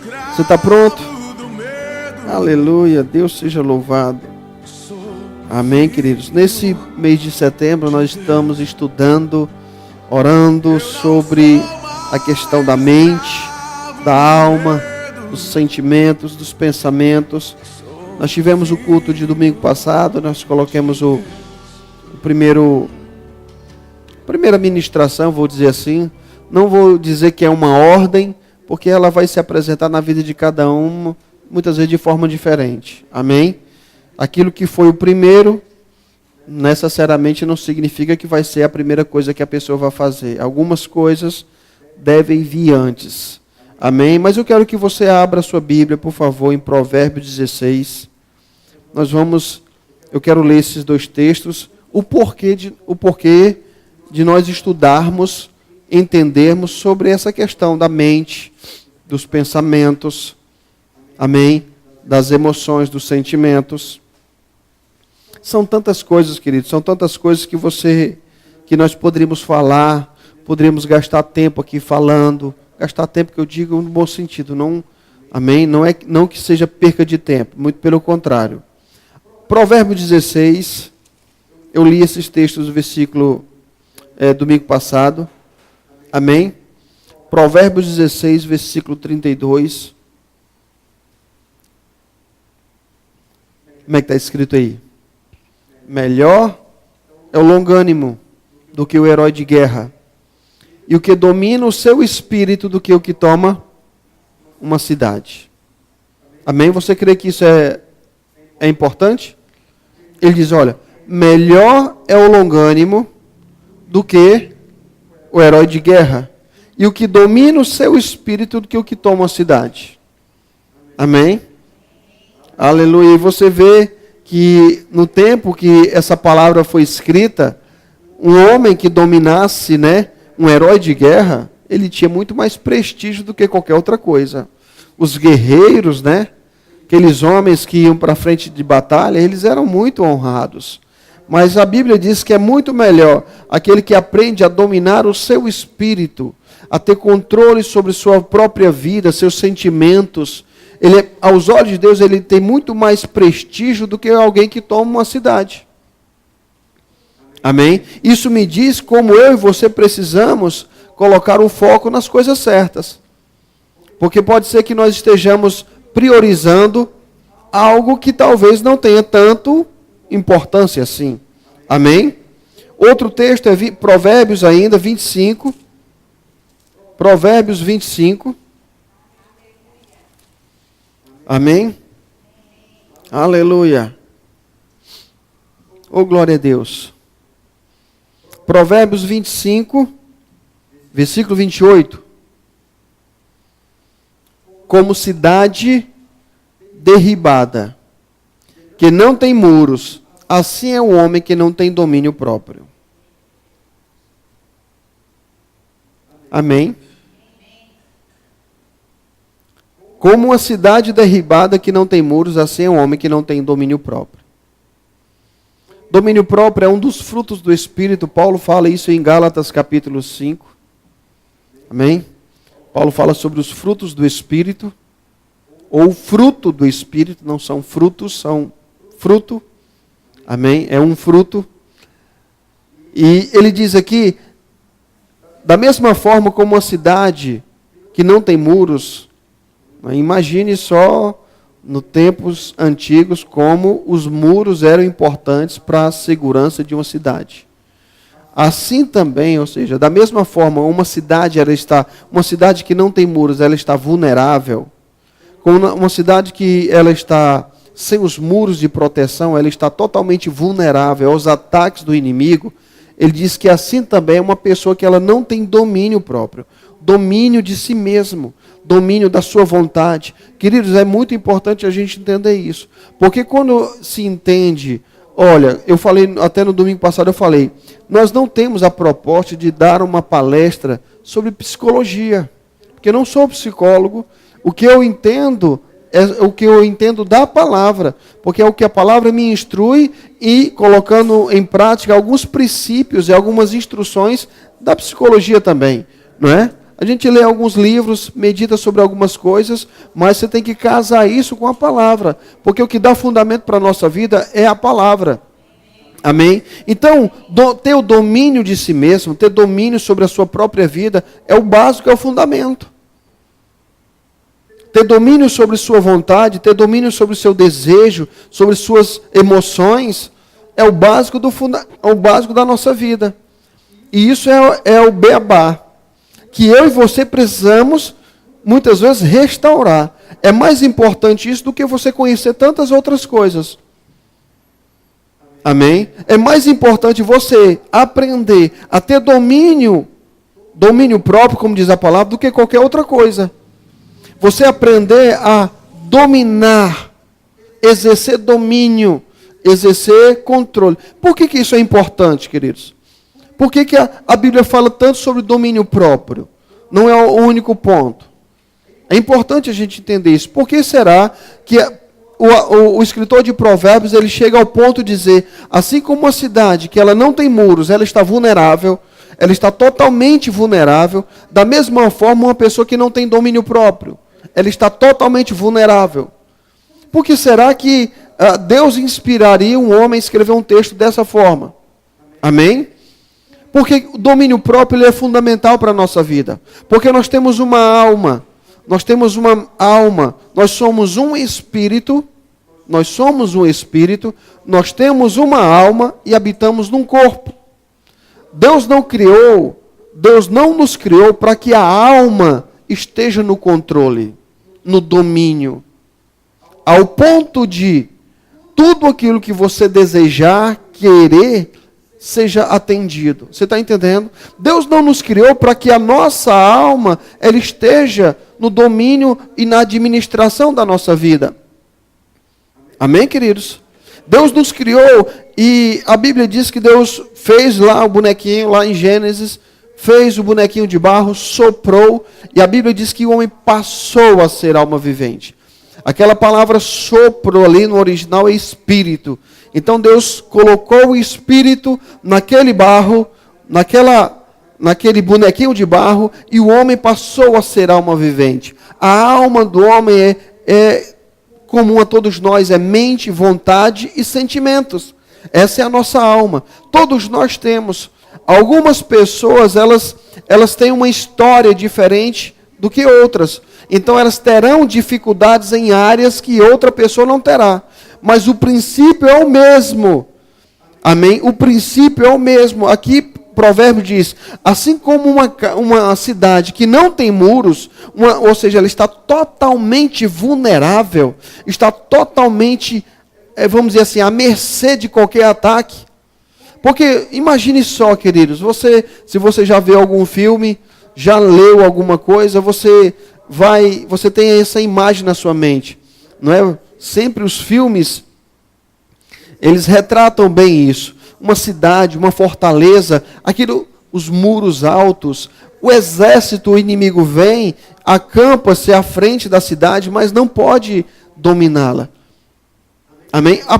Você está pronto? Aleluia, Deus seja louvado. Amém, queridos. Nesse mês de setembro nós estamos estudando, orando sobre a questão da mente, da alma, dos sentimentos, dos pensamentos. Nós tivemos o culto de domingo passado, nós colocamos primeira ministração, vou dizer assim. Não vou dizer que é uma ordem, porque ela vai se apresentar na vida de cada um, muitas vezes de forma diferente. Amém? Aquilo que foi o primeiro, necessariamente não significa que vai ser a primeira coisa que a pessoa vai fazer. Algumas coisas devem vir antes. Amém? Mas eu quero que você abra a sua Bíblia, por favor, em Provérbios 16. Eu quero ler esses dois textos, o porquê de nós estudarmos, entendermos sobre essa questão da mente, dos pensamentos, amém? Das emoções, dos sentimentos. São tantas coisas, queridos, são tantas coisas que nós poderíamos falar, poderíamos gastar tempo aqui falando, gastar tempo que eu digo no bom sentido, não, amém? Não que seja perca de tempo, muito pelo contrário. Provérbios 16, eu li esses textos do versículo domingo passado, amém? Provérbios 16, versículo 32. Como é que está escrito aí? Melhor é o longânimo do que o herói de guerra, e o que domina o seu espírito do que o que toma uma cidade. Amém? Você crê que isso é importante? Ele diz, olha, melhor é o longânimo do que o herói de guerra, e o que domina o seu espírito do que o que toma uma cidade. Amém? Aleluia. E você vê que no tempo que essa palavra foi escrita, um homem que dominasse, um herói de guerra, ele tinha muito mais prestígio do que qualquer outra coisa. Os guerreiros, aqueles homens que iam para a frente de batalha, eles eram muito honrados. Mas a Bíblia diz que é muito melhor aquele que aprende a dominar o seu espírito, a ter controle sobre sua própria vida, seus sentimentos. Aos olhos de Deus, ele tem muito mais prestígio do que alguém que toma uma cidade. Amém? Isso me diz como eu e você precisamos colocar o foco nas coisas certas. Porque pode ser que nós estejamos priorizando algo que talvez não tenha tanto importância assim. Amém? Outro texto é Provérbios ainda, 25. Provérbios 25. Amém? Aleluia. Oh, glória a Deus. Provérbios 25, versículo 28. Como cidade derribada, que não tem muros, assim é o homem que não tem domínio próprio. Amém? Como uma cidade derribada que não tem muros, assim é um homem que não tem domínio próprio. Domínio próprio é um dos frutos do Espírito. Paulo fala isso em Gálatas capítulo 5. Amém? Paulo fala sobre os frutos do Espírito, ou fruto do Espírito, não são frutos, são fruto. Amém? É um fruto. E ele diz aqui, da mesma forma como uma cidade que não tem muros, imagine só nos tempos antigos como os muros eram importantes para a segurança de uma cidade. Assim também, ou seja, da mesma forma, uma cidade que não tem muros, ela está vulnerável. Como uma cidade que ela está sem os muros de proteção, ela está totalmente vulnerável aos ataques do inimigo. Ele diz que assim também é uma pessoa que ela não tem domínio próprio, domínio de si mesmo, domínio da sua vontade. Queridos, é muito importante a gente entender isso. Porque quando se entende, olha, eu falei, até no domingo passado eu falei, nós não temos a proposta de dar uma palestra sobre psicologia. Porque eu não sou psicólogo, o que eu entendo é o que eu entendo da palavra, porque é o que a palavra me instrui e colocando em prática alguns princípios e algumas instruções da psicologia também, não é? A gente lê alguns livros, medita sobre algumas coisas, mas você tem que casar isso com a palavra, porque o que dá fundamento para a nossa vida é a palavra. Amém? Então, ter o domínio de si mesmo, ter domínio sobre a sua própria vida, é o básico, é o fundamento. Ter domínio sobre sua vontade, ter domínio sobre o seu desejo, sobre suas emoções, é o básico, é o básico da nossa vida. E isso é o beabá, que eu e você precisamos, muitas vezes, restaurar. É mais importante isso do que você conhecer tantas outras coisas. Amém? É mais importante você aprender a ter domínio próprio, como diz a palavra, do que qualquer outra coisa. Você aprender a dominar, exercer domínio, exercer controle. Por que isso é importante, queridos? Por que a Bíblia fala tanto sobre domínio próprio? Não é o único ponto. É importante a gente entender isso. Por que será que o escritor de Provérbios ele chega ao ponto de dizer, assim como uma cidade que ela não tem muros, ela está vulnerável, ela está totalmente vulnerável, da mesma forma uma pessoa que não tem domínio próprio, ela está totalmente vulnerável. Por que será que Deus inspiraria um homem a escrever um texto dessa forma? Amém? Porque o domínio próprio ele é fundamental para a nossa vida. Porque nós temos uma alma. Nós temos uma alma. Nós somos um espírito. Nós somos um espírito. Nós temos uma alma e habitamos num corpo. Deus não nos criou para que a alma esteja no controle, no domínio. Ao ponto de tudo aquilo que você desejar, querer, seja atendido. Você está entendendo? Deus não nos criou para que a nossa alma ela esteja no domínio e na administração da nossa vida. Amém, queridos? Deus nos criou e a Bíblia diz que Deus fez lá o bonequinho, lá em Gênesis, fez o bonequinho de barro, soprou, e a Bíblia diz que o homem passou a ser alma vivente. Aquela palavra sopro ali no original é espírito. Então Deus colocou o espírito naquele barro, naquele bonequinho de barro, e o homem passou a ser alma vivente. A alma do homem é comum a todos nós, é mente, vontade e sentimentos. Essa é a nossa alma. Todos nós temos. Algumas pessoas, elas têm uma história diferente do que outras. Então elas terão dificuldades em áreas que outra pessoa não terá. Mas o princípio é o mesmo. Amém? O princípio é o mesmo. Aqui Provérbio diz, assim como uma cidade que não tem muros, ou seja, ela está totalmente vulnerável, está totalmente, vamos dizer assim, à mercê de qualquer ataque. Porque imagine só, queridos, se você já viu algum filme, já leu alguma coisa, você tem essa imagem na sua mente, não é? Sempre os filmes, eles retratam bem isso. Uma cidade, uma fortaleza, os muros altos, o exército, o inimigo vem, acampa-se à frente da cidade, mas não pode dominá-la. Amém? A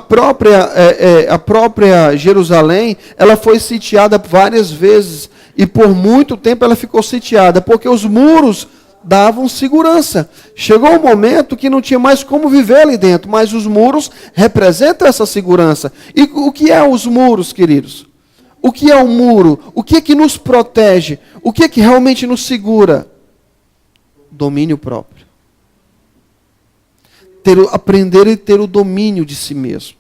própria Jerusalém, ela foi sitiada várias vezes, e por muito tempo ela ficou sitiada, porque os muros davam segurança. Chegou um momento que não tinha mais como viver ali dentro, mas os muros representam essa segurança. E o que é os muros, queridos? O que é o muro? O que é que nos protege? O que é que realmente nos segura? Domínio próprio. Aprender a ter o domínio de si mesmo.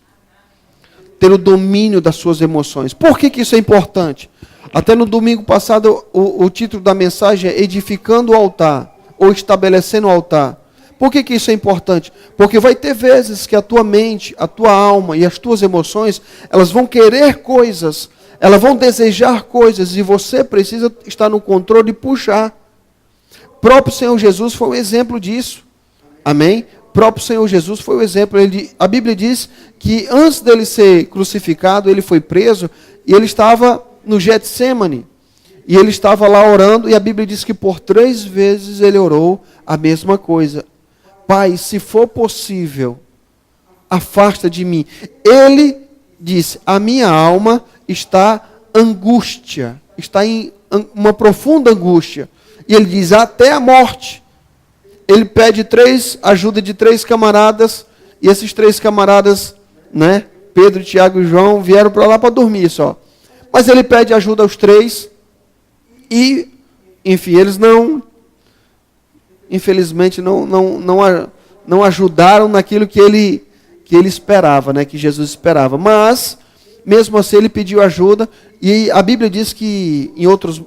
Ter o domínio das suas emoções. Por que isso é importante? Até no domingo passado, o título da mensagem é Edificando o Altar, ou Estabelecendo o Altar. Por que isso é importante? Porque vai ter vezes que a tua mente, a tua alma e as tuas emoções, elas vão querer coisas, elas vão desejar coisas, e você precisa estar no controle e puxar. O próprio Senhor Jesus foi um exemplo disso. Amém? O próprio Senhor Jesus foi um exemplo. A Bíblia diz que antes dele ser crucificado, ele foi preso, e ele estava no Getsêmani. E ele estava lá orando, e a Bíblia diz que por 3 vezes ele orou a mesma coisa. Pai, se for possível, afasta de mim. Ele disse, a minha alma está angústia, está em uma profunda angústia. E ele diz, até a morte. Ele pede ajuda de 3 camaradas, e esses 3 camaradas, né, Pedro, Tiago e João, vieram para lá para dormir só. Mas ele pede ajuda aos 3, e, enfim, eles infelizmente, não ajudaram naquilo que ele esperava, né, que Jesus esperava. Mas, mesmo assim, ele pediu ajuda, e a Bíblia diz que em outros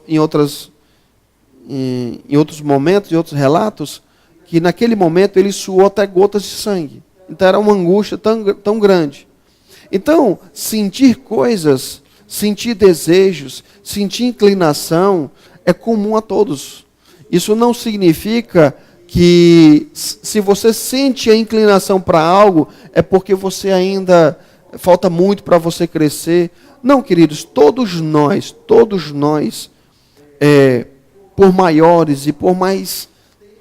momentos, em outros relatos, que naquele momento ele suou até gotas de sangue. Então era uma angústia tão grande. Então, sentir coisas, sentir desejos, sentir inclinação, é comum a todos. Isso não significa que se você sente a inclinação para algo, é porque você ainda falta muito para você crescer. Não, queridos, todos nós, por maiores e por mais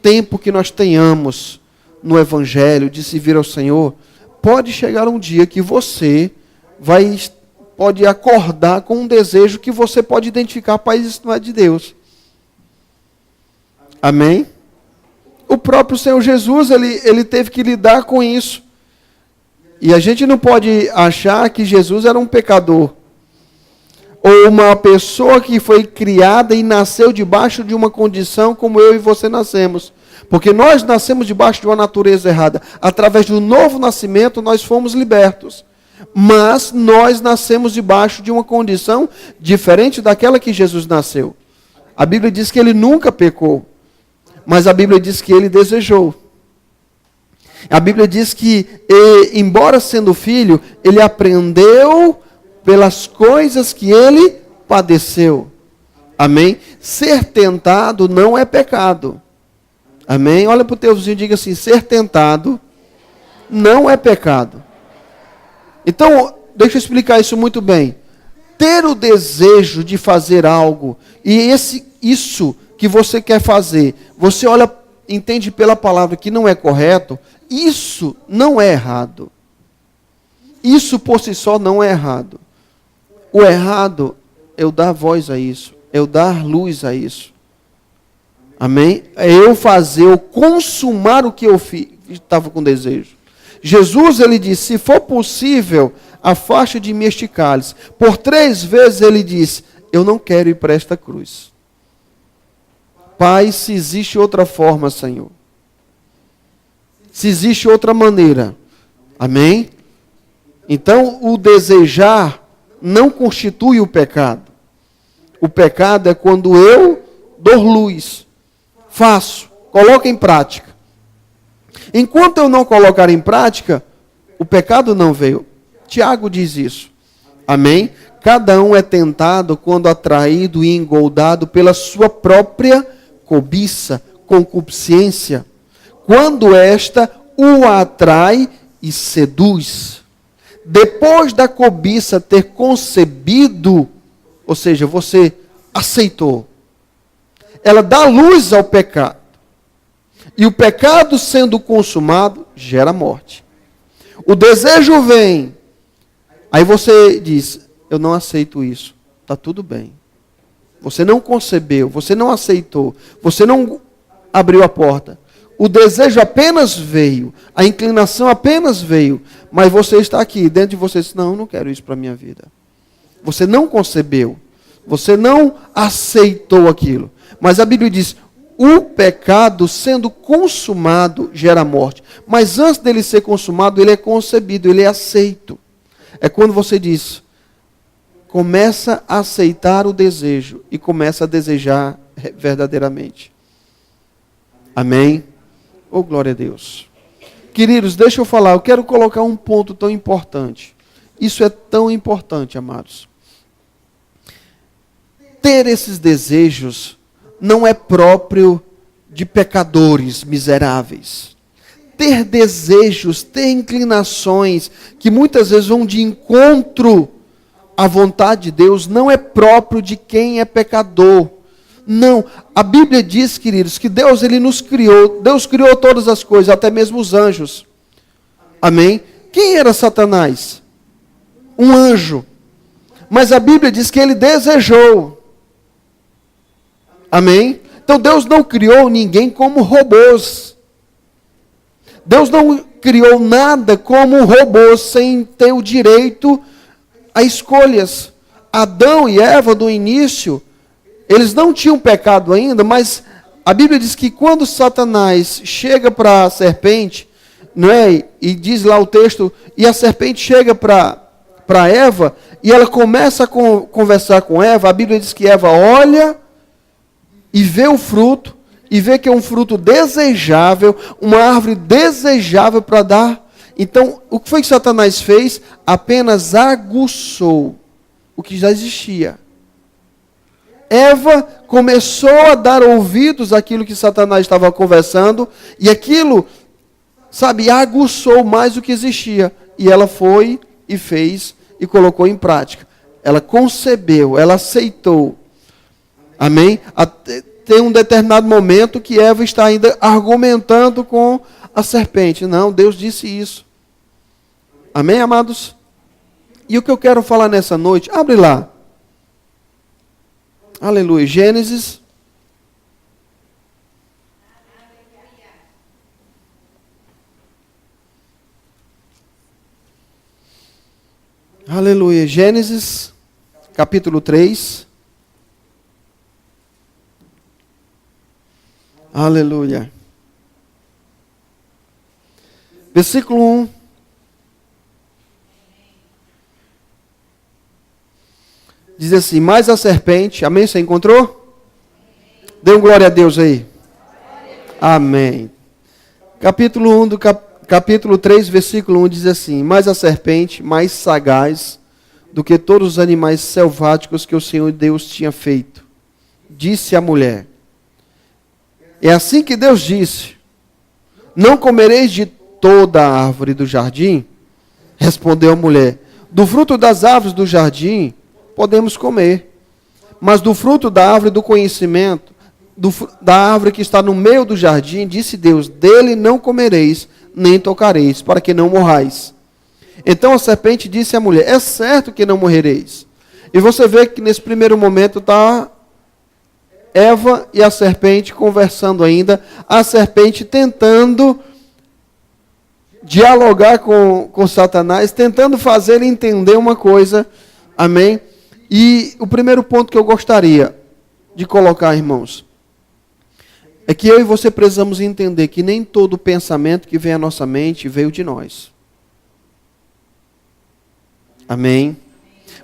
tempo que nós tenhamos no Evangelho, de servir ao Senhor, pode chegar um dia que você pode acordar com um desejo que você pode identificar, pai, isso não é de Deus. Amém? O próprio Senhor Jesus, ele teve que lidar com isso. E a gente não pode achar que Jesus era um pecador, ou uma pessoa que foi criada e nasceu debaixo de uma condição como eu e você nascemos. Porque nós nascemos debaixo de uma natureza errada. Através do novo nascimento, nós fomos libertos. Mas nós nascemos debaixo de uma condição diferente daquela que Jesus nasceu. A Bíblia diz que ele nunca pecou. Mas a Bíblia diz que ele desejou. A Bíblia diz que, embora sendo filho, ele aprendeu pelas coisas que ele padeceu. Amém? Ser tentado não é pecado. Amém? Olha para o teu vizinho e diga assim, ser tentado não é pecado. Então, deixa eu explicar isso muito bem. Ter o desejo de fazer algo, e isso que você quer fazer, você olha, entende pela palavra que não é correto, isso não é errado. Isso por si só não é errado. O errado é eu dar voz a isso, é eu dar luz a isso. Amém? É eu fazer, eu consumar o que eu estava com desejo. Jesus, ele disse, se for possível, afaste de mim este cálice. Por 3 vezes ele disse, eu não quero ir para esta cruz. Pai, se existe outra forma, Senhor. Se existe outra maneira. Amém? Então, o desejar não constitui o pecado. O pecado é quando eu dou luz, faço, coloco em prática. Enquanto eu não colocar em prática, o pecado não veio. Tiago diz isso. Amém? Cada um é tentado quando atraído e engoldado pela sua própria cobiça, concupiscência, quando esta o atrai e seduz. Depois da cobiça ter concebido, ou seja, você aceitou, ela dá luz ao pecado. E o pecado sendo consumado, gera morte. O desejo vem, aí você diz, eu não aceito isso. Está tudo bem. Você não concebeu, você não aceitou, você não abriu a porta. O desejo apenas veio, a inclinação apenas veio, mas você está aqui, dentro de você, diz, não, eu não quero isso para a minha vida. Você não concebeu, você não aceitou aquilo. Mas a Bíblia diz, o pecado sendo consumado gera morte. Mas antes dele ser consumado, ele é concebido, ele é aceito. É quando você diz, começa a aceitar o desejo e começa a desejar verdadeiramente. Amém? Oh, glória a Deus. Queridos, deixa eu falar, eu quero colocar um ponto tão importante. Isso é tão importante, amados. Ter esses desejos não é próprio de pecadores miseráveis. Ter desejos, ter inclinações, que muitas vezes vão de encontro à vontade de Deus, não é próprio de quem é pecador. Não, a Bíblia diz, queridos, que Deus, ele nos criou, Deus criou todas as coisas, até mesmo os anjos. Amém? Quem era Satanás? Um anjo. Mas a Bíblia diz que ele desejou. Amém? Então Deus não criou ninguém como robôs. Deus não criou nada como robôs sem ter o direito a escolhas. Adão e Eva, do início, eles não tinham pecado ainda, mas a Bíblia diz que quando Satanás chega para a serpente, não é? E diz lá o texto, e a serpente chega para Eva, e ela começa a conversar com Eva, a Bíblia diz que Eva olha e vê o fruto, e vê que é um fruto desejável, uma árvore desejável para dar. Então, o que foi que Satanás fez? Apenas aguçou o que já existia. Eva começou a dar ouvidos àquilo que Satanás estava conversando, e aquilo, sabe, aguçou mais o que existia. E ela foi e fez e colocou em prática. Ela concebeu, ela aceitou. Amém? Tem um determinado momento que Eva está ainda argumentando com a serpente. Não, Deus disse isso. Amém, amados? E o que eu quero falar nessa noite, abre lá. Aleluia. Gênesis. Aleluia. Gênesis, capítulo 3. Aleluia. Versículo 1. Diz assim, mas a serpente, amém? Você encontrou? Dê um glória a Deus aí. Amém. Capítulo 1 do capítulo 3, versículo 1 diz assim, mas a serpente, mais sagaz do que todos os animais selváticos que o Senhor Deus tinha feito, disse à mulher, é assim que Deus disse, não comereis de toda a árvore do jardim? Respondeu a mulher, do fruto das árvores do jardim podemos comer, mas do fruto da árvore do conhecimento, da árvore que está no meio do jardim, disse Deus, dele não comereis, nem tocareis, para que não morrais. Então a serpente disse à mulher, é certo que não morrereis. E você vê que nesse primeiro momento está Eva e a serpente conversando ainda, a serpente tentando dialogar com Satanás, tentando fazer ele entender uma coisa, amém? E o primeiro ponto que eu gostaria de colocar, irmãos, é que eu e você precisamos entender que nem todo pensamento que vem à nossa mente veio de nós. Amém?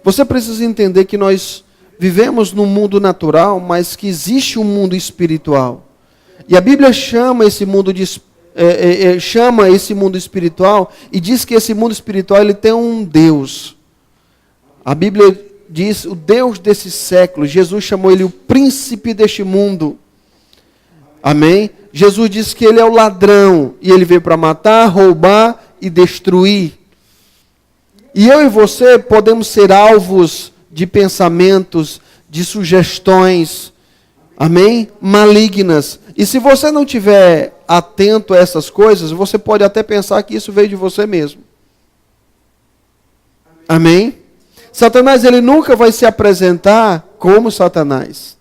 Você precisa entender que nós vivemos num mundo natural, mas que existe um mundo espiritual. E a Bíblia chama esse mundo espiritual e diz que esse mundo espiritual ele tem um Deus. A Bíblia diz o Deus desse século. Jesus chamou ele o príncipe deste mundo. Amém? Jesus disse que ele é o ladrão e ele veio para matar, roubar e destruir. E eu e você podemos ser alvos de pensamentos, de sugestões, amém? Malignas. E se você não estiver atento a essas coisas, você pode até pensar que isso veio de você mesmo. Amém? Satanás, ele nunca vai se apresentar como Satanás.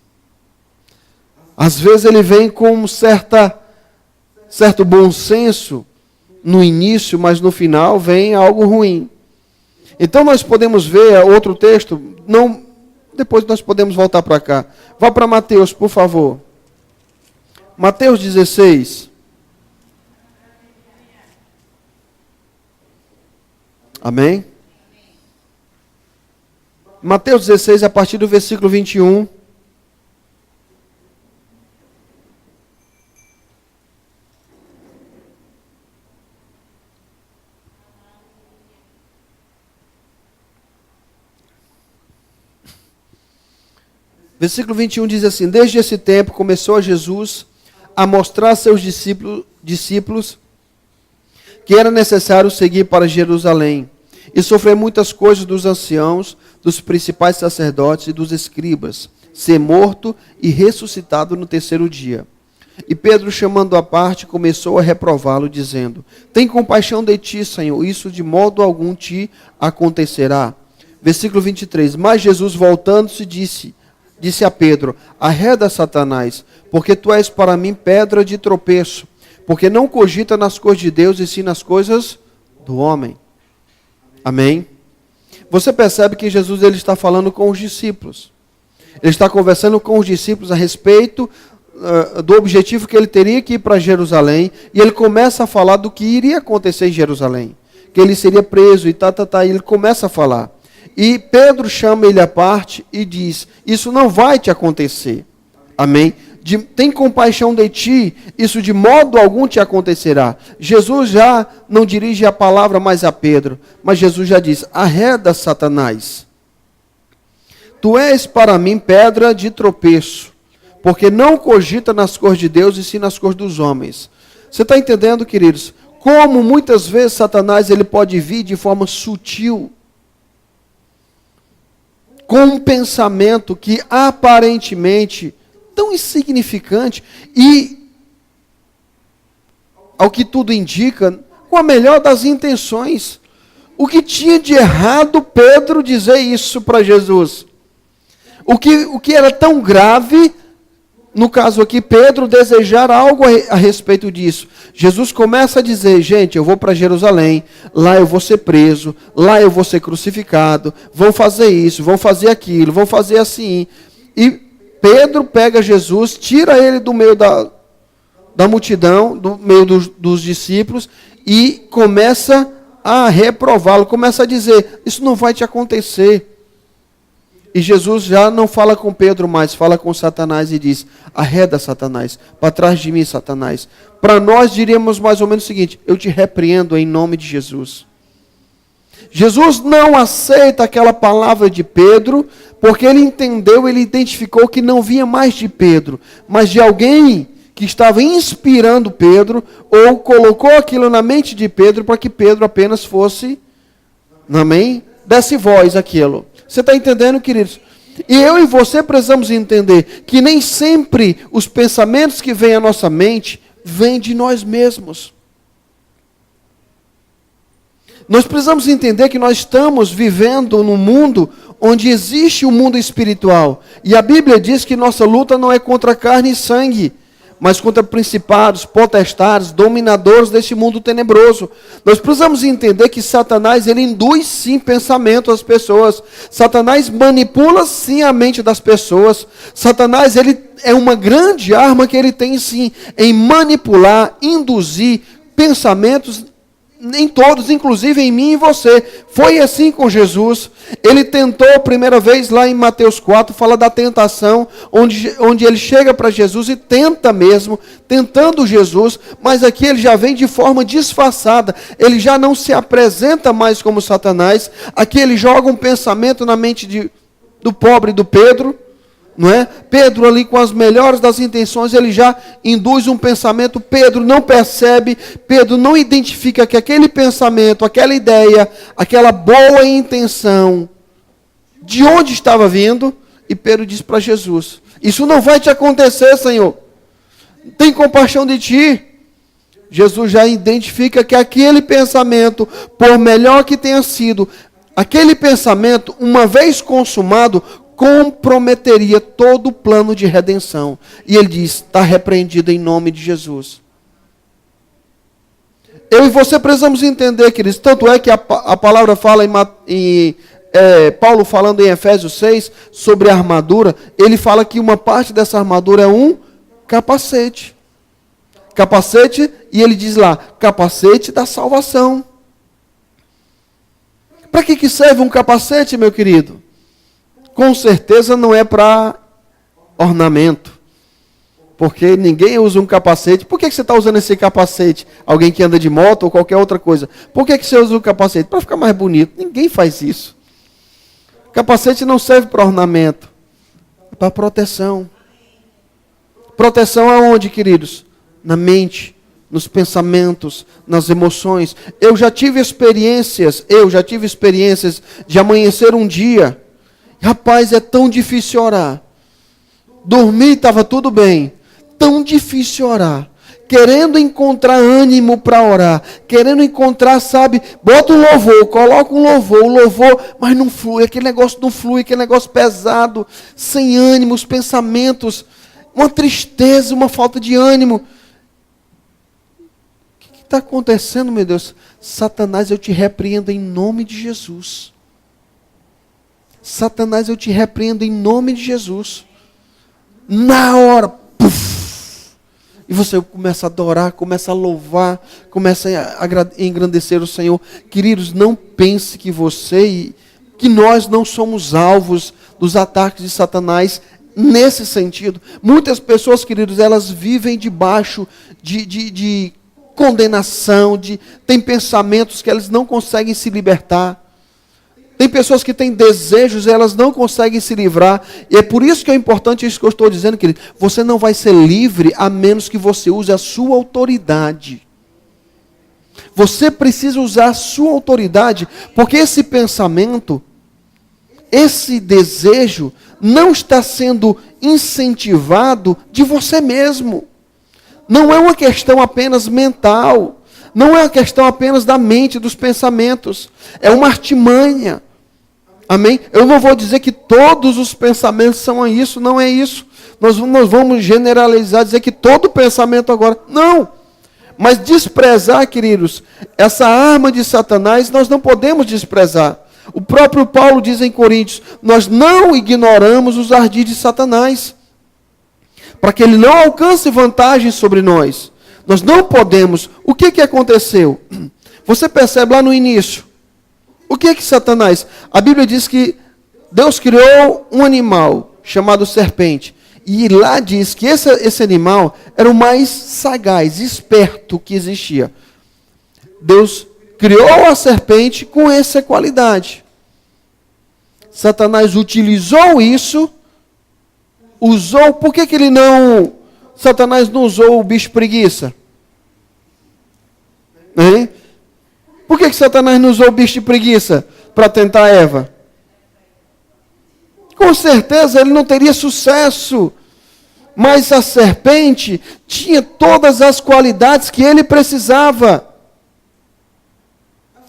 Às vezes ele vem com certo bom senso no início, mas no final vem algo ruim. Então nós podemos ver outro texto, depois nós podemos voltar para cá. Vá para Mateus, por favor. Mateus 16. Amém? Mateus 16, a partir do versículo 21. Versículo 21 diz assim, desde esse tempo começou Jesus a mostrar a seus discípulos que era necessário seguir para Jerusalém e sofrer muitas coisas dos anciãos, dos principais sacerdotes e dos escribas, ser morto e ressuscitado no terceiro dia. E Pedro, chamando-o à parte, começou a reprová-lo, dizendo, tem compaixão de ti, Senhor, isso de modo algum te acontecerá. Versículo 23, mas Jesus voltando-se disse disse a Pedro: arreda, Satanás, porque tu és para mim pedra de tropeço, porque não cogita nas coisas de Deus e sim nas coisas do homem. Amém? Você percebe que Jesus ele está falando com os discípulos. Ele está conversando com os discípulos a respeito do objetivo que ele teria que ir para Jerusalém, e ele começa a falar do que iria acontecer em Jerusalém, que ele seria preso e e ele começa a falar. E Pedro chama ele à parte e diz: isso não vai te acontecer. Amém? Tem compaixão de ti, isso de modo algum te acontecerá. Jesus já não dirige a palavra mais a Pedro, mas Jesus já diz: arreda, Satanás. Tu és para mim pedra de tropeço, porque não cogita nas coisas de Deus e sim nas coisas dos homens. Você está entendendo, queridos? Como muitas vezes Satanás ele pode vir de forma sutil, com um pensamento que aparentemente tão insignificante e, ao que tudo indica, com a melhor das intenções. O que tinha de errado Pedro dizer isso para Jesus? O que era tão grave, no caso aqui, Pedro desejar algo a respeito disso? Jesus começa a dizer: gente, eu vou para Jerusalém, lá eu vou ser preso, lá eu vou ser crucificado, vão fazer isso, vão fazer aquilo, vão fazer assim. E Pedro pega Jesus, tira ele do meio da multidão, do meio dos discípulos, e começa a reprová-lo, começa a dizer: isso não vai te acontecer. E Jesus já não fala com Pedro mais, fala com Satanás e diz: arreda, Satanás, para trás de mim, Satanás. Para nós diríamos mais ou menos o seguinte: eu te repreendo em nome de Jesus. Jesus não aceita aquela palavra de Pedro, porque ele entendeu, ele identificou que não vinha mais de Pedro, mas de alguém que estava inspirando Pedro, ou colocou aquilo na mente de Pedro, para que Pedro apenas fosse, amém? Desse voz àquilo. Você está entendendo, queridos? E eu e você precisamos entender que nem sempre os pensamentos que vêm à nossa mente vêm de nós mesmos. Nós precisamos entender que nós estamos vivendo num mundo onde existe um mundo espiritual. E a Bíblia diz que nossa luta não é contra carne e sangue, mas contra principados, potestades, dominadores desse mundo tenebroso. Nós precisamos entender que Satanás, ele induz sim pensamento às pessoas. Satanás manipula sim a mente das pessoas. Satanás, ele é uma grande arma que ele tem sim em manipular, induzir pensamentos em todos, inclusive em mim e você. Foi assim com Jesus. Ele tentou a primeira vez lá em Mateus 4, fala da tentação, onde ele chega para Jesus e tenta mesmo, tentando Jesus, mas aqui ele já vem de forma disfarçada, ele já não se apresenta mais como Satanás. Aqui ele joga um pensamento na mente do pobre do Pedro, não é? Pedro ali com as melhores das intenções, ele já induz um pensamento. Pedro não percebe, Pedro não identifica que aquele pensamento, aquela ideia, aquela boa intenção, de onde estava vindo. E Pedro diz para Jesus: isso não vai te acontecer, Senhor, tem compaixão de ti. Jesus já identifica que aquele pensamento, por melhor que tenha sido, aquele pensamento, uma vez consumado, comprometeria todo o plano de redenção. E ele diz: está repreendido em nome de Jesus. Eu e você precisamos entender, queridos, tanto é que a palavra fala Paulo falando em Efésios 6, sobre a armadura, ele fala que uma parte dessa armadura é um capacete. Capacete, e ele diz lá, capacete da salvação. Para que serve um capacete, meu querido? Com certeza não é para ornamento, porque ninguém usa um capacete. Por que você está usando esse capacete? Alguém que anda de moto ou qualquer outra coisa. Por que você usa o capacete? Para ficar mais bonito. Ninguém faz isso. Capacete não serve para ornamento, é para proteção. Proteção aonde, queridos? Na mente, nos pensamentos, nas emoções. Eu já tive experiências de amanhecer um dia. Rapaz, é tão difícil orar. Dormir estava tudo bem. Tão difícil orar, querendo encontrar ânimo para orar, querendo encontrar, sabe, bota um louvor, coloca um louvor, o louvor, mas não flui, aquele negócio não flui, aquele negócio pesado, sem ânimo, os pensamentos, uma tristeza, uma falta de ânimo. O que está acontecendo, meu Deus? Satanás, eu te repreendo em nome de Jesus. Satanás, eu te repreendo em nome de Jesus. Na hora, puf, e você começa a adorar, começa a louvar, começa a engrandecer o Senhor. Queridos, não pense que que nós não somos alvos dos ataques de Satanás nesse sentido. Muitas pessoas, queridos, elas vivem debaixo de condenação, tem pensamentos que elas não conseguem se libertar. Tem pessoas que têm desejos e elas não conseguem se livrar. E é por isso que é importante isso que eu estou dizendo, querido. Você não vai ser livre a menos que você use a sua autoridade. Você precisa usar a sua autoridade, porque esse pensamento, esse desejo, não está sendo incentivado de você mesmo. Não é uma questão apenas mental. Não é uma questão apenas da mente, dos pensamentos. É uma artimanha. Amém? Eu não vou dizer que todos os pensamentos são isso, não é isso. Nós vamos generalizar, dizer que todo pensamento agora. Não. Mas desprezar, queridos, essa arma de Satanás, nós não podemos desprezar. O próprio Paulo diz em Coríntios, nós não ignoramos os ardis de Satanás, para que ele não alcance vantagem sobre nós. Nós não podemos. O que aconteceu? Você percebe lá no início. O que Satanás? A Bíblia diz que Deus criou um animal chamado serpente. E lá diz que esse animal era o mais sagaz, esperto que existia. Deus criou a serpente com essa qualidade. Satanás utilizou isso, por que ele não... Satanás não usou o bicho preguiça? Hein? Por que Satanás não usou o bicho de preguiça para tentar Eva? Com certeza ele não teria sucesso. Mas a serpente tinha todas as qualidades que ele precisava.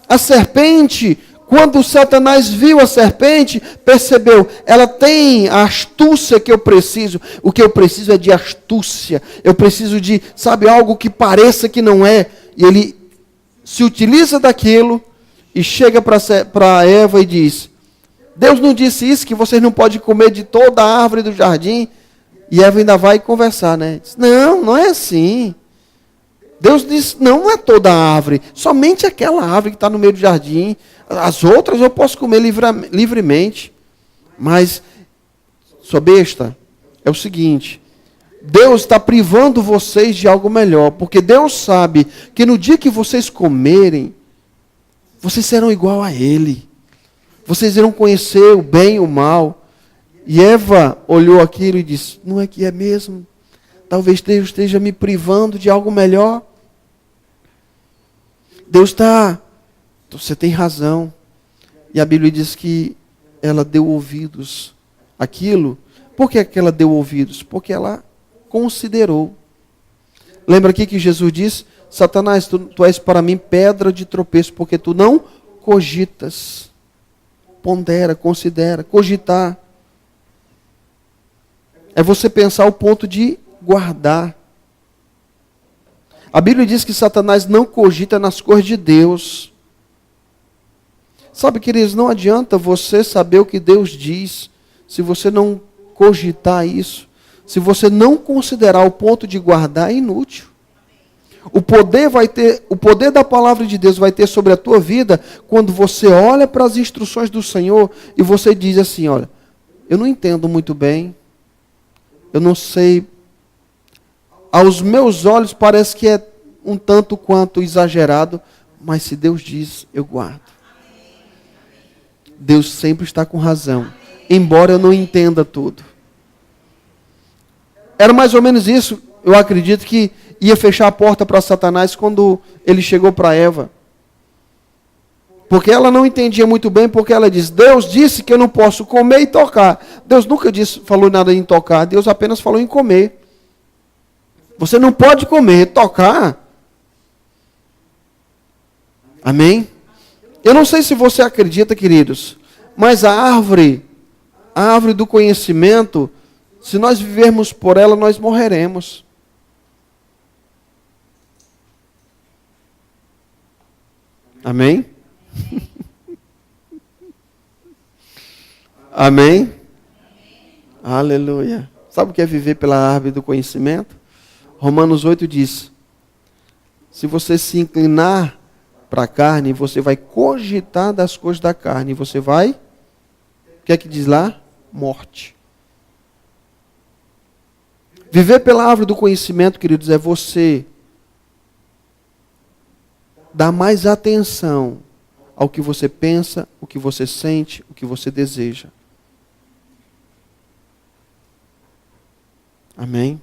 A serpente, quando Satanás viu a serpente, percebeu, ela tem a astúcia que eu preciso. O que eu preciso é de astúcia. Eu preciso de, algo que pareça que não é. E ele se utiliza daquilo e chega para Eva e diz, Deus não disse isso, que vocês não podem comer de toda a árvore do jardim? E Eva ainda vai conversar, né? Diz, não é assim. Deus disse, não é toda a árvore, somente aquela árvore que está no meio do jardim. As outras eu posso comer livremente. Mas, sua besta, é o seguinte, Deus está privando vocês de algo melhor, porque Deus sabe que no dia que vocês comerem, vocês serão igual a Ele. Vocês irão conhecer o bem e o mal. E Eva olhou aquilo e disse, não é que é mesmo? Talvez Deus esteja me privando de algo melhor. Deus está... Você tem razão. E a Bíblia diz que ela deu ouvidos àquilo. Por que ela deu ouvidos? Porque ela considerou. Lembra aqui que Jesus diz, Satanás, tu és para mim pedra de tropeço, porque tu não cogitas. Pondera, considera, cogitar. É você pensar o ponto de guardar. A Bíblia diz que Satanás não cogita nas coisas de Deus. Sabe, queridos, não adianta você saber o que Deus diz, se você não cogitar isso, se você não considerar o ponto de guardar, é inútil. O poder da palavra de Deus vai ter sobre a tua vida quando você olha para as instruções do Senhor e você diz assim, olha, eu não entendo muito bem, eu não sei, aos meus olhos parece que é um tanto quanto exagerado, mas se Deus diz, eu guardo. Deus sempre está com razão, embora eu não entenda tudo. Era mais ou menos isso, eu acredito que ia fechar a porta para Satanás quando ele chegou para Eva. Porque ela não entendia muito bem, porque ela diz, Deus disse que eu não posso comer e tocar. Deus nunca falou nada em tocar, Deus apenas falou em comer. Você não pode comer, tocar. Amém? Eu não sei se você acredita, queridos, mas a árvore do conhecimento, se nós vivermos por ela, nós morreremos. Amém? Amém? Aleluia. Sabe o que é viver pela árvore do conhecimento? Romanos 8 diz: se você se inclinar para a carne, você vai cogitar das coisas da carne. Você vai, o que é que diz lá? Morte. Viver pela árvore do conhecimento, queridos, é você dar mais atenção ao que você pensa, o que você sente, o que você deseja. Amém?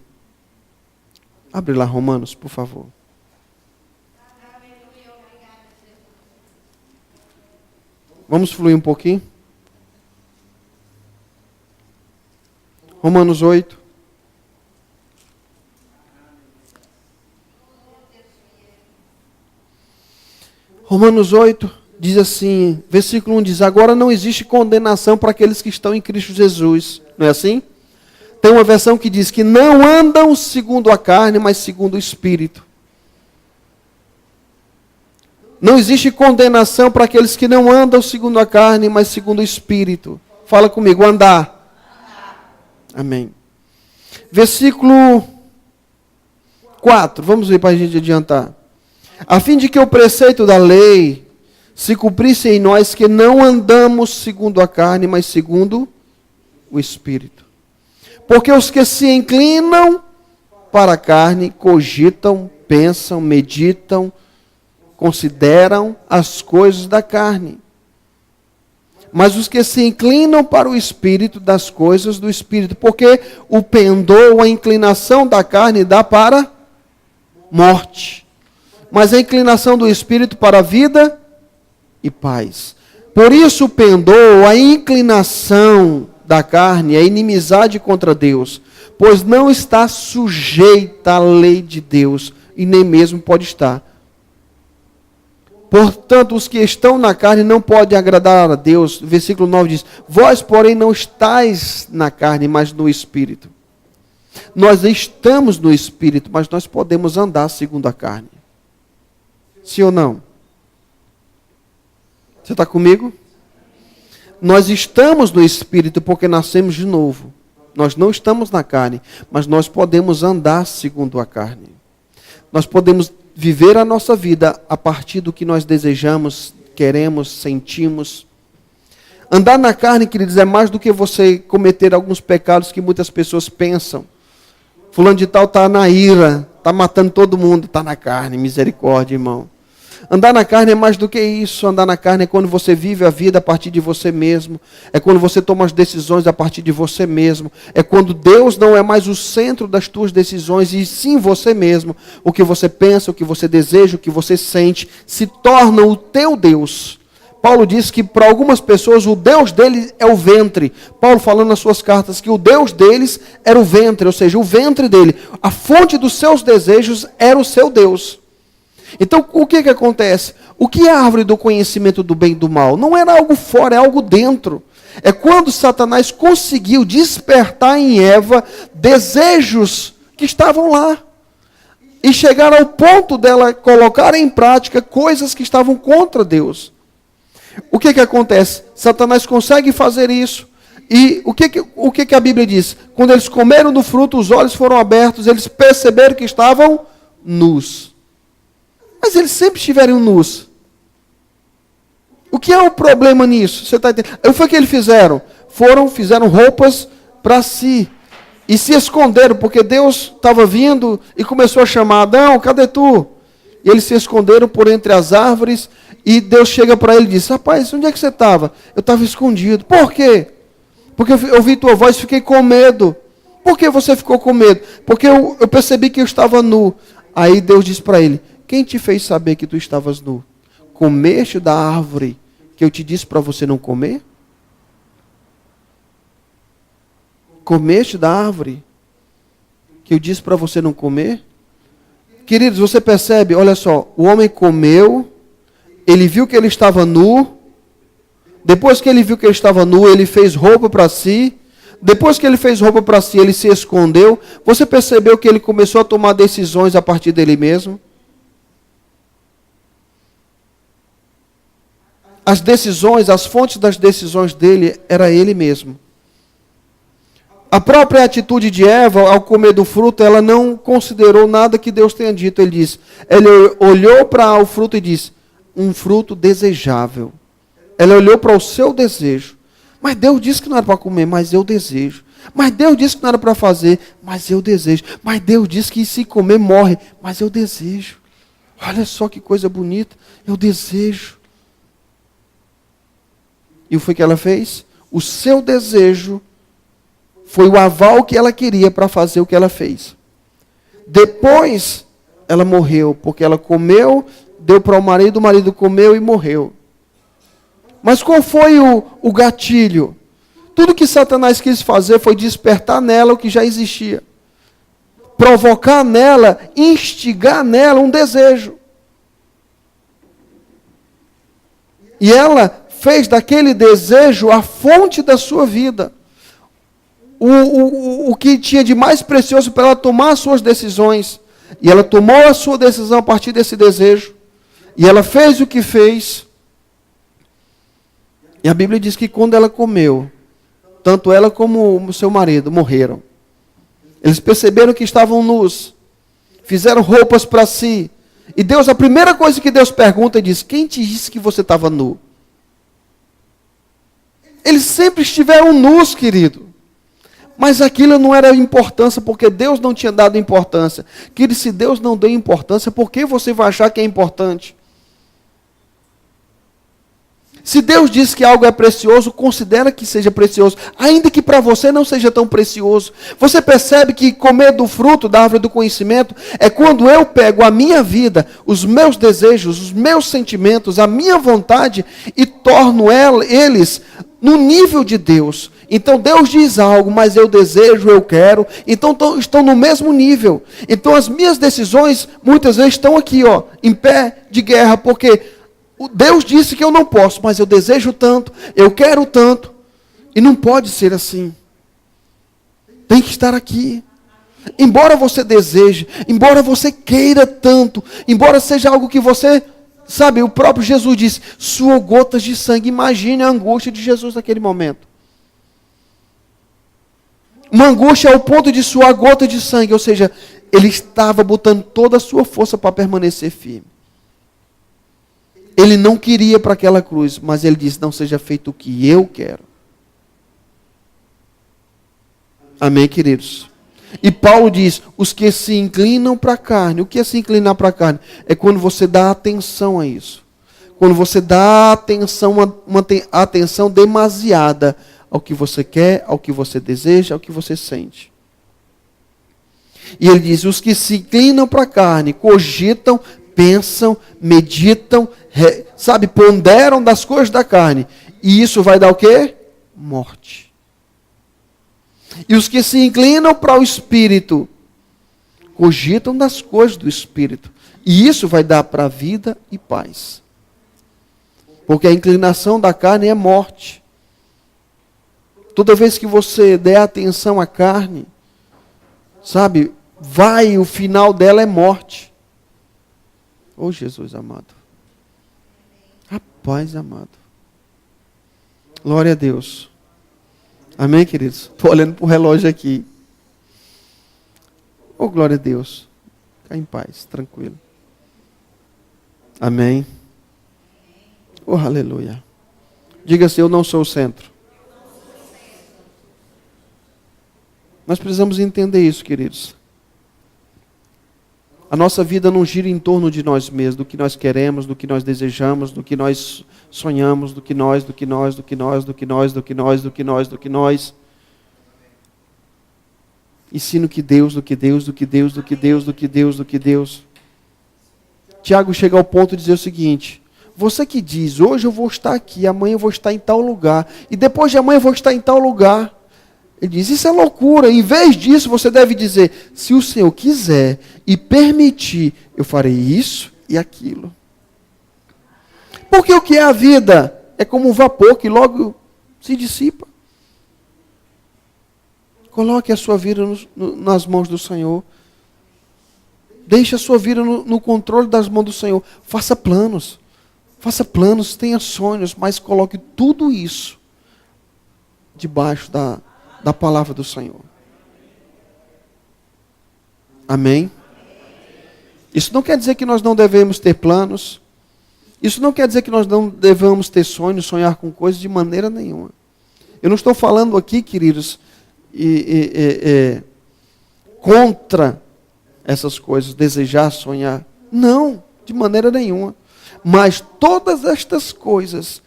Abre lá Romanos, por favor. Vamos fluir um pouquinho? Romanos 8. Romanos 8 diz assim, versículo 1 diz: agora não existe condenação para aqueles que estão em Cristo Jesus. Não é assim? Tem uma versão que diz que não andam segundo a carne, mas segundo o Espírito. Não existe condenação para aqueles que não andam segundo a carne, mas segundo o Espírito. Fala comigo, andar. Amém. Versículo 4, vamos ver para a gente adiantar. A fim de que o preceito da lei se cumprisse em nós, que não andamos segundo a carne, mas segundo o Espírito. Porque os que se inclinam para a carne cogitam, pensam, meditam, consideram as coisas da carne. Mas os que se inclinam para o Espírito, das coisas do Espírito. Porque o pendor, a inclinação da carne dá para morte. Mas a inclinação do Espírito para a vida e paz. Por isso o pendor, a inclinação da carne, é inimizade contra Deus, pois não está sujeita à lei de Deus, e nem mesmo pode estar. Portanto, os que estão na carne não podem agradar a Deus. Versículo 9 diz: vós, porém, não estáis na carne, mas no Espírito. Nós estamos no Espírito, mas nós podemos andar segundo a carne. Sim ou não? Você está comigo? Nós estamos no Espírito porque nascemos de novo. Nós não estamos na carne, mas nós podemos andar segundo a carne. Nós podemos viver a nossa vida a partir do que nós desejamos, queremos, sentimos. Andar na carne, queridos, é mais do que você cometer alguns pecados que muitas pessoas pensam. Fulano de tal está na ira, está matando todo mundo, está na carne, misericórdia, irmão. Andar na carne é mais do que isso. Andar na carne é quando você vive a vida a partir de você mesmo. É quando você toma as decisões a partir de você mesmo. É quando Deus não é mais o centro das tuas decisões, e sim você mesmo. O que você pensa, o que você deseja, o que você sente, se torna o teu Deus. Paulo diz que para algumas pessoas o Deus deles é o ventre. Paulo falando nas suas cartas que o Deus deles era o ventre, ou seja, o ventre dele. A fonte dos seus desejos era o seu Deus. Então, o que acontece? O que é a árvore do conhecimento do bem e do mal? Não era algo fora, é algo dentro. É quando Satanás conseguiu despertar em Eva desejos que estavam lá. E chegar ao ponto dela colocar em prática coisas que estavam contra Deus. O que acontece? Satanás consegue fazer isso. E o que a Bíblia diz? Quando eles comeram do fruto, os olhos foram abertos, eles perceberam que estavam nus. Mas eles sempre estiveram nus. O que é o problema nisso? Você está entendendo? O que foi que eles fizeram? Fizeram roupas para si. E se esconderam, porque Deus estava vindo e começou a chamar: Adão, cadê tu? E eles se esconderam por entre as árvores. E Deus chega para ele e diz: rapaz, onde é que você estava? Eu estava escondido. Por quê? Porque eu ouvi tua voz e fiquei com medo. Por que você ficou com medo? Porque eu percebi que eu estava nu. Aí Deus diz para ele: quem te fez saber que tu estavas nu? Comeste da árvore que eu te disse para você não comer? Comeste da árvore que eu disse para você não comer? Queridos, você percebe, olha só, o homem comeu, ele viu que ele estava nu, depois que ele viu que ele estava nu, ele fez roupa para si, depois que ele fez roupa para si, ele se escondeu. Você percebeu que ele começou a tomar decisões a partir dele mesmo? As decisões, as fontes das decisões dele, era ele mesmo. A própria atitude de Eva, ao comer do fruto, ela não considerou nada que Deus tenha dito. Ele olhou para o fruto e disse, um fruto desejável. Ela olhou para o seu desejo. Mas Deus disse que não era para comer, mas eu desejo. Mas Deus disse que não era para fazer, mas eu desejo. Mas Deus disse que se comer morre, mas eu desejo. Olha só que coisa bonita, eu desejo. E o que foi que ela fez? O seu desejo foi o aval que ela queria para fazer o que ela fez. Depois, ela morreu, porque ela comeu, deu para o marido comeu e morreu. Mas qual foi o gatilho? Tudo que Satanás quis fazer foi despertar nela o que já existia. Provocar nela, instigar nela um desejo. E ela fez daquele desejo a fonte da sua vida. O que tinha de mais precioso para ela tomar as suas decisões. E ela tomou a sua decisão a partir desse desejo. E ela fez o que fez. E a Bíblia diz que quando ela comeu, tanto ela como o seu marido morreram. Eles perceberam que estavam nus. Fizeram roupas para si. E Deus, a primeira coisa que Deus pergunta, diz, quem te disse que você estava nu? Eles sempre estiveram nus, querido. Mas aquilo não era importância, porque Deus não tinha dado importância. Querido, se Deus não deu importância, por que você vai achar que é importante? Se Deus diz que algo é precioso, considera que seja precioso, ainda que para você não seja tão precioso. Você percebe que comer do fruto da árvore do conhecimento é quando eu pego a minha vida, os meus desejos, os meus sentimentos, a minha vontade e torno eles no nível de Deus. Então Deus diz algo, mas eu desejo, eu quero, então estão no mesmo nível. Então as minhas decisões muitas vezes estão aqui, em pé de guerra, porque Deus disse que eu não posso, mas eu desejo tanto, eu quero tanto, e não pode ser assim. Tem que estar aqui. Embora você deseje, embora você queira tanto, embora seja algo que você, sabe, o próprio Jesus disse, suou gotas de sangue. Imagine a angústia de Jesus naquele momento. Uma angústia ao ponto de suar gota de sangue, ou seja, ele estava botando toda a sua força para permanecer firme. Ele não queria para aquela cruz, mas ele disse, não seja feito o que eu quero. Amém, queridos? E Paulo diz, os que se inclinam para a carne. O que é se inclinar para a carne? É quando você dá atenção a isso. Quando você dá atenção, uma atenção demasiada ao que você quer, ao que você deseja, ao que você sente. E ele diz, os que se inclinam para a carne, cogitam, pensam, meditam, ponderam das coisas da carne. E isso vai dar o quê? Morte. E os que se inclinam para o Espírito, cogitam das coisas do Espírito. E isso vai dar para vida e paz. Porque a inclinação da carne é morte. Toda vez que você der atenção à carne, o final dela é morte. Oh, Jesus amado. Rapaz amado. Glória a Deus. Amém, queridos? Estou olhando para o relógio aqui. Oh, glória a Deus. Fica em paz, tranquilo. Amém. Oh, aleluia. Diga assim, eu não sou o centro. Nós precisamos entender isso, queridos. A nossa vida não gira em torno de nós mesmos, do que nós queremos, do que nós desejamos, do que nós sonhamos, do que nós. E sim do que Deus. Tiago chega ao ponto de dizer o seguinte, você que diz, hoje eu vou estar aqui, amanhã eu vou estar em tal lugar, e depois de amanhã eu vou estar em tal lugar. Ele diz, isso é loucura. Em vez disso, você deve dizer, se o Senhor quiser e permitir, eu farei isso e aquilo. Porque o que é a vida? É como um vapor que logo se dissipa. Coloque a sua vida nas mãos do Senhor. Deixe a sua vida no controle das mãos do Senhor. Faça planos. Faça planos, tenha sonhos, mas coloque tudo isso debaixo da palavra do Senhor. Amém? Isso não quer dizer que nós não devemos ter planos. Isso não quer dizer que nós não devamos ter sonhos, sonhar com coisas de maneira nenhuma. Eu não estou falando aqui, queridos, contra essas coisas, desejar, sonhar. Não, de maneira nenhuma. Mas todas estas coisas,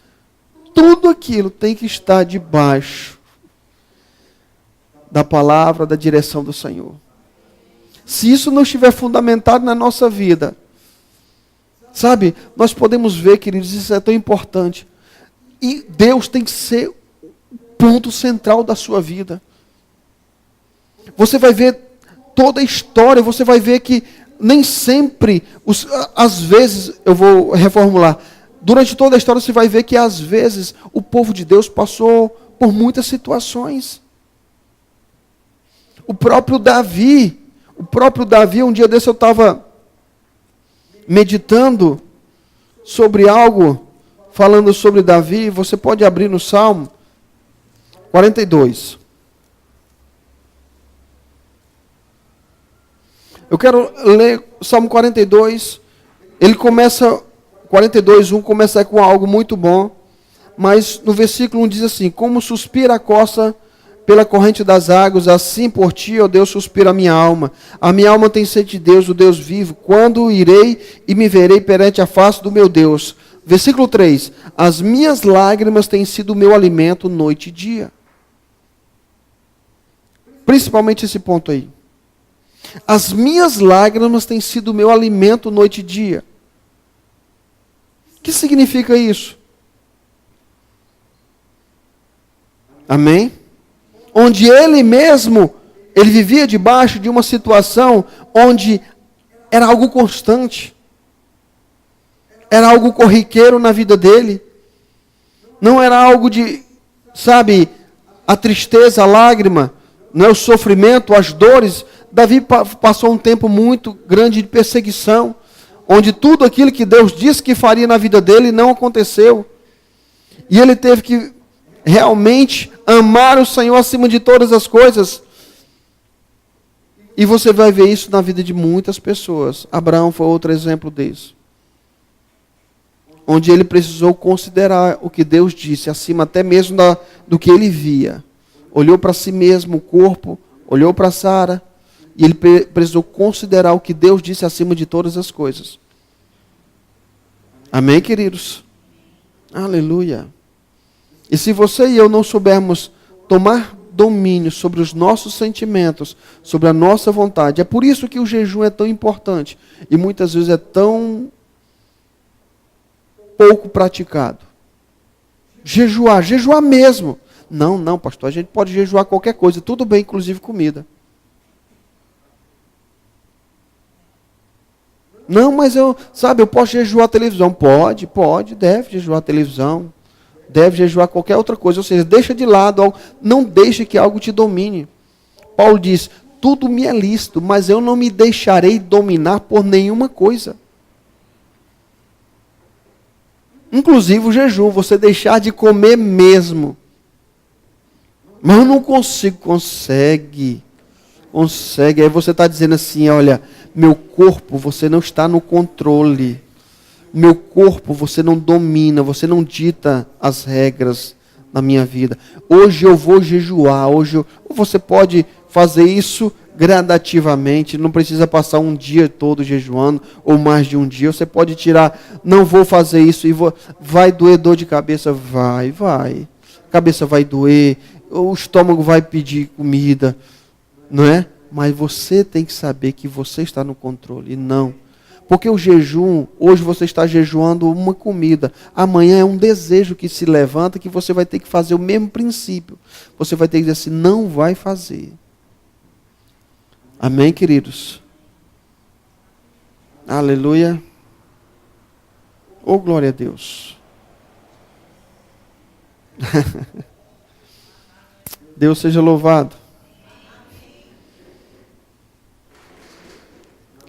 tudo aquilo tem que estar debaixo da palavra, da direção do Senhor. Se isso não estiver fundamentado na nossa vida, sabe, nós podemos ver, queridos, isso é tão importante. E Deus tem que ser o ponto central da sua vida. Você vai ver toda a história, você vai ver que nem sempre, às vezes, eu vou reformular, durante toda a história você vai ver que às vezes o povo de Deus passou por muitas situações. O próprio Davi, um dia desse eu estava meditando sobre algo, falando sobre Davi, você pode abrir no Salmo 42. Eu quero ler o Salmo 42, ele começa, 42:1 começa com algo muito bom, mas no versículo 1 diz assim, como suspira a costa pela corrente das águas, assim por ti, ó Deus, suspira a minha alma tem sede de Deus, o Deus vivo, quando irei e me verei perante a face do meu Deus. Versículo 3, as minhas lágrimas têm sido o meu alimento noite e dia. Principalmente esse ponto aí. As minhas lágrimas têm sido o meu alimento noite e dia. O que significa isso? Amém? Onde ele mesmo, ele vivia debaixo de uma situação onde era algo constante. Era algo corriqueiro na vida dele. Não era algo de, sabe, a tristeza, a lágrima, não é o sofrimento, as dores. Davi passou um tempo muito grande de perseguição, onde tudo aquilo que Deus disse que faria na vida dele não aconteceu. E ele teve que realmente amar o Senhor acima de todas as coisas. E você vai ver isso na vida de muitas pessoas. Abraão foi outro exemplo disso. Onde ele precisou considerar o que Deus disse, acima até mesmo do que ele via. Olhou para si mesmo, o corpo, olhou para Sara, e ele precisou considerar o que Deus disse acima de todas as coisas. Amém, queridos? Aleluia. E se você e eu não soubermos tomar domínio sobre os nossos sentimentos, sobre a nossa vontade, é por isso que o jejum é tão importante. E muitas vezes é tão pouco praticado. Jejuar mesmo. Não, pastor, a gente pode jejuar qualquer coisa, tudo bem, inclusive comida. Não, mas eu posso jejuar a televisão. Pode, deve jejuar a televisão. Deve jejuar qualquer outra coisa. Ou seja, deixa de lado algo. Não deixe que algo te domine. Paulo diz, tudo me é lícito, mas eu não me deixarei dominar por nenhuma coisa. Inclusive o jejum, você deixar de comer mesmo. Mas eu não consigo. Consegue. Aí você está dizendo assim, olha, meu corpo, você não está no controle. Meu corpo, você não domina, você não dita as regras na minha vida. Hoje eu vou jejuar, você pode fazer isso gradativamente, não precisa passar um dia todo jejuando, ou mais de um dia. Você pode tirar, não vou fazer isso, vai doer dor de cabeça? Vai. A cabeça vai doer, o estômago vai pedir comida, não é? Mas você tem que saber que você está no controle, e não. Porque o jejum, hoje você está jejuando uma comida, amanhã é um desejo que se levanta que você vai ter que fazer o mesmo princípio. Você vai ter que dizer assim, não vai fazer. Amém, queridos? Aleluia. Oh, glória a Deus. Deus seja louvado.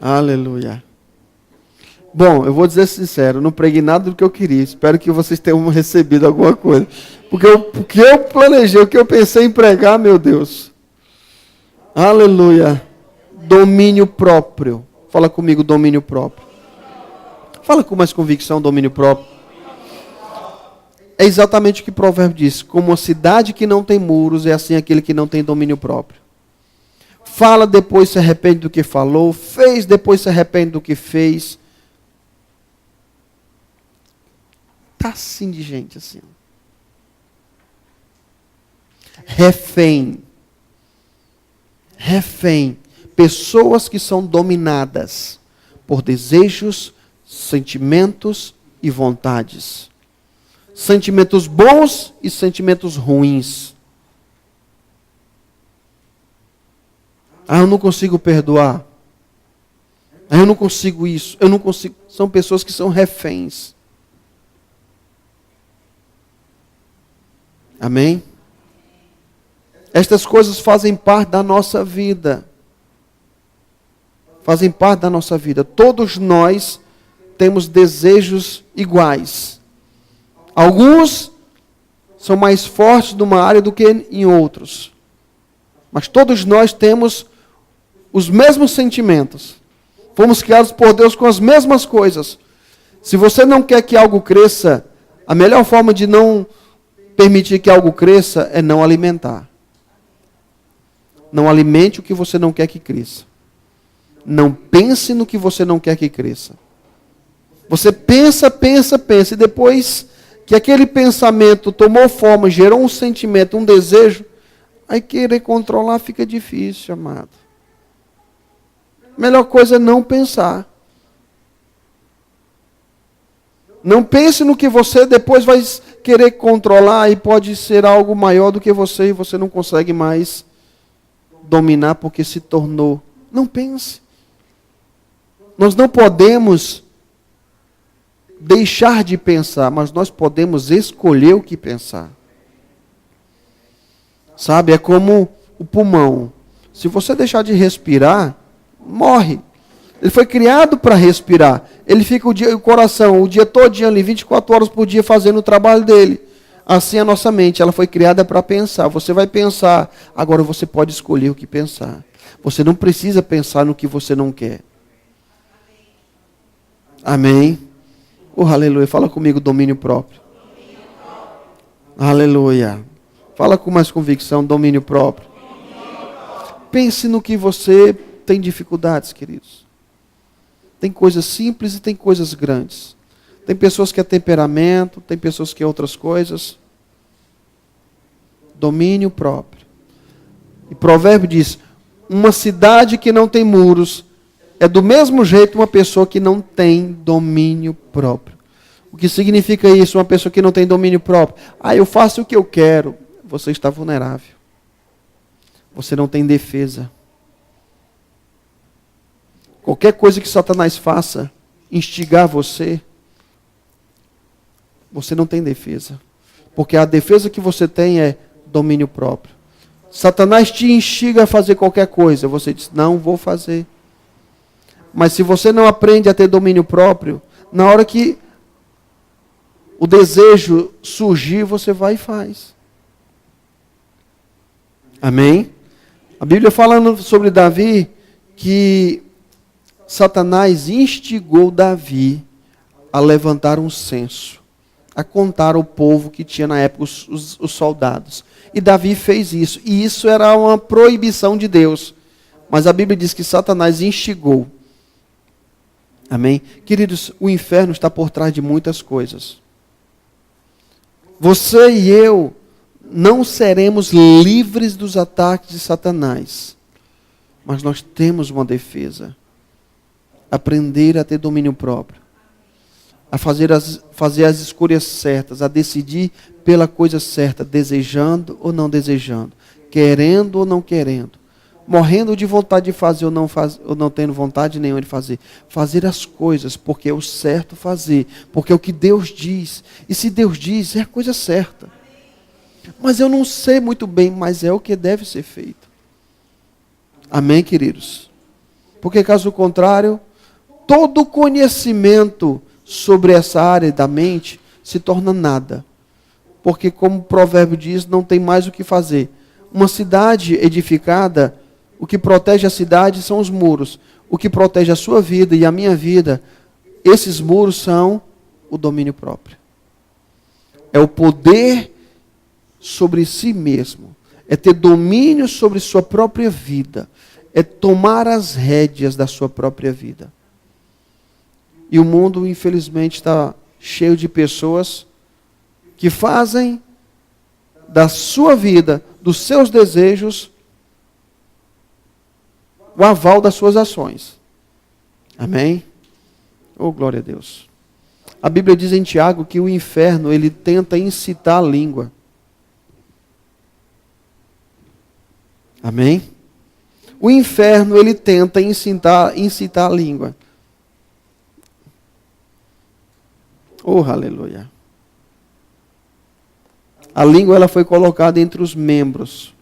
Aleluia. Bom, eu vou dizer sincero, não preguei nada do que eu queria. Espero que vocês tenham recebido alguma coisa. Porque o que eu planejei, o que eu pensei em pregar, meu Deus. Aleluia. Domínio próprio. Fala comigo, domínio próprio. Fala com mais convicção, domínio próprio. É exatamente o que o provérbio diz. Como uma cidade que não tem muros, é assim aquele que não tem domínio próprio. Fala, depois se arrepende do que falou. Fez, depois se arrepende do que fez. Tá assim de gente, assim. Refém. Refém. Pessoas que são dominadas por desejos, sentimentos e vontades. Sentimentos bons e sentimentos ruins. Ah, eu não consigo perdoar. Ah, eu não consigo isso. Eu não consigo. São pessoas que são reféns. Amém? Estas coisas fazem parte da nossa vida. Fazem parte da nossa vida. Todos nós temos desejos iguais. Alguns são mais fortes numa área do que em outros. Mas todos nós temos os mesmos sentimentos. Fomos criados por Deus com as mesmas coisas. Se você não quer que algo cresça, a melhor forma de não permitir que algo cresça é não alimentar. Não alimente o que você não quer que cresça. Não pense no que você não quer que cresça. Você pensa, e depois que aquele pensamento tomou forma, gerou um sentimento, um desejo, aí querer controlar fica difícil, amado. Melhor coisa é não pensar. Não pense no que você depois vai querer controlar e pode ser algo maior do que você e você não consegue mais dominar porque se tornou. Não pense. Nós não podemos deixar de pensar, mas nós podemos escolher o que pensar. Sabe, é como o pulmão. Se você deixar de respirar, morre. Ele foi criado para respirar. Ele fica o coração o dia todinho ali, 24 horas por dia, fazendo o trabalho dele. Assim a nossa mente, ela foi criada para pensar. Você vai pensar, agora você pode escolher o que pensar. Você não precisa pensar no que você não quer. Amém? Oh, aleluia. Fala comigo, domínio próprio. Aleluia. Fala com mais convicção, domínio próprio. Pense no que você tem dificuldades, queridos. Tem coisas simples e tem coisas grandes. Tem pessoas que é temperamento, tem pessoas que é outras coisas. Domínio próprio. E provérbio diz, uma cidade que não tem muros é do mesmo jeito uma pessoa que não tem domínio próprio. O que significa isso? Uma pessoa que não tem domínio próprio. Ah, eu faço o que eu quero. Você está vulnerável. Você não tem defesa. Qualquer coisa que Satanás faça, instigar você, você não tem defesa. Porque a defesa que você tem é domínio próprio. Satanás te instiga a fazer qualquer coisa. Você diz, não vou fazer. Mas se você não aprende a ter domínio próprio, na hora que o desejo surgir, você vai e faz. Amém? A Bíblia falando sobre Davi, que Satanás instigou Davi a levantar um censo, a contar o povo que tinha na época os soldados. E Davi fez isso. E isso era uma proibição de Deus. Mas a Bíblia diz que Satanás instigou. Amém? Queridos, o inferno está por trás de muitas coisas. Você e eu não seremos livres dos ataques de Satanás. Mas nós temos uma defesa. aprender a ter domínio próprio, a fazer as escolhas certas, a decidir pela coisa certa, desejando ou não desejando, querendo ou não querendo, morrendo de vontade de fazer ou não tendo vontade nenhuma de fazer. Fazer as coisas porque é o certo fazer, porque é o que Deus diz. E se Deus diz, é a coisa certa. Mas eu não sei muito bem, mas é o que deve ser feito. Amém, queridos? Porque caso contrário, todo conhecimento sobre essa área da mente se torna nada. Porque como o provérbio diz, não tem mais o que fazer. Uma cidade edificada, o que protege a cidade são os muros. O que protege a sua vida e a minha vida, esses muros são o domínio próprio. É o poder sobre si mesmo. É ter domínio sobre sua própria vida. É tomar as rédeas da sua própria vida. E o mundo, infelizmente, está cheio de pessoas que fazem da sua vida, dos seus desejos, o aval das suas ações. Amém? Oh, glória a Deus. A Bíblia diz em Tiago que o inferno, ele tenta incitar a língua. Amém? O inferno, ele tenta incitar a língua. Oh, aleluia. A língua, ela foi colocada entre os membros.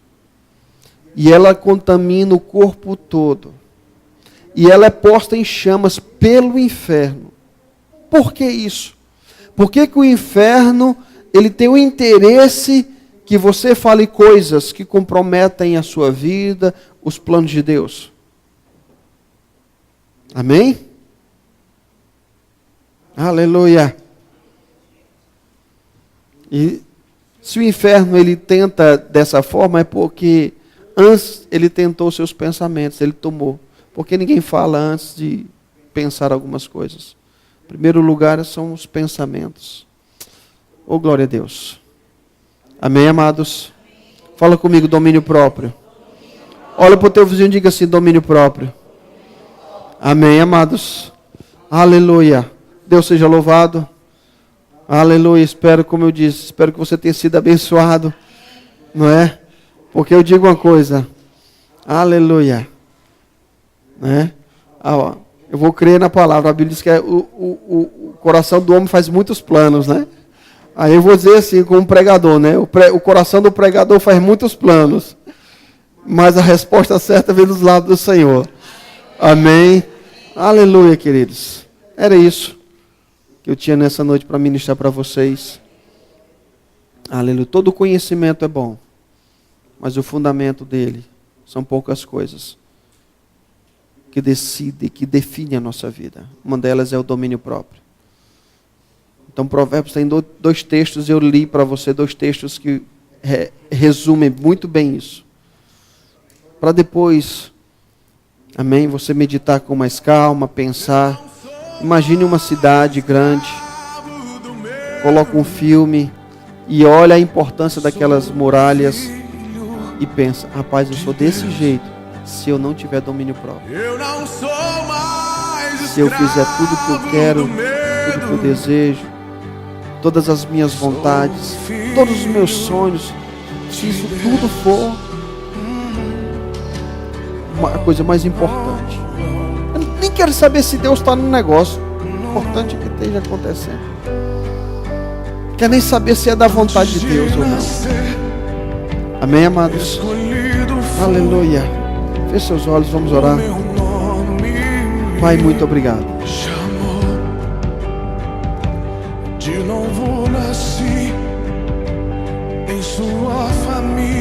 E ela contamina o corpo todo. E ela é posta em chamas pelo inferno. Por que isso? Por que o inferno, ele tem o interesse que você fale coisas que comprometem a sua vida, os planos de Deus? Amém? Aleluia. E se o inferno, ele tenta dessa forma, é porque antes ele tentou seus pensamentos, ele tomou. Porque ninguém fala antes de pensar algumas coisas. Em primeiro lugar são os pensamentos. Oh, glória a Deus. Amém, amados? Fala comigo, domínio próprio. Olha para o teu vizinho e diga assim, domínio próprio. Amém, amados? Aleluia. Deus seja louvado. Aleluia. Espero, como eu disse, espero que você tenha sido abençoado. Não é? Porque eu digo uma coisa. Aleluia. Né? Eu vou crer na palavra. A Bíblia diz que o coração do homem faz muitos planos, né? Aí eu vou dizer assim, como pregador, né? O coração do pregador faz muitos planos. Mas a resposta certa vem dos lados do Senhor. Amém. Aleluia, queridos. Era isso que eu tinha nessa noite para ministrar para vocês. Aleluia. Todo conhecimento é bom. Mas o fundamento dele são poucas coisas que decidem, que definem a nossa vida. Uma delas é o domínio próprio. Então, Provérbios tem dois textos, eu li para você, dois textos que resumem muito bem isso. Para depois, amém, você meditar com mais calma, pensar. Imagine uma cidade grande, coloca um filme e olha a importância daquelas muralhas e pensa, rapaz, eu sou desse jeito se eu não tiver domínio próprio. Se eu fizer tudo o que eu quero, tudo o que eu desejo, todas as minhas vontades, todos os meus sonhos, se isso tudo for a coisa mais importante. Eu nem quero saber se Deus está no negócio. O importante é que esteja acontecendo. Não quero nem saber se é da vontade de Deus ou não. Amém, amados? Aleluia. Feche seus olhos, vamos orar. Pai, muito obrigado. De novo nasci em sua família.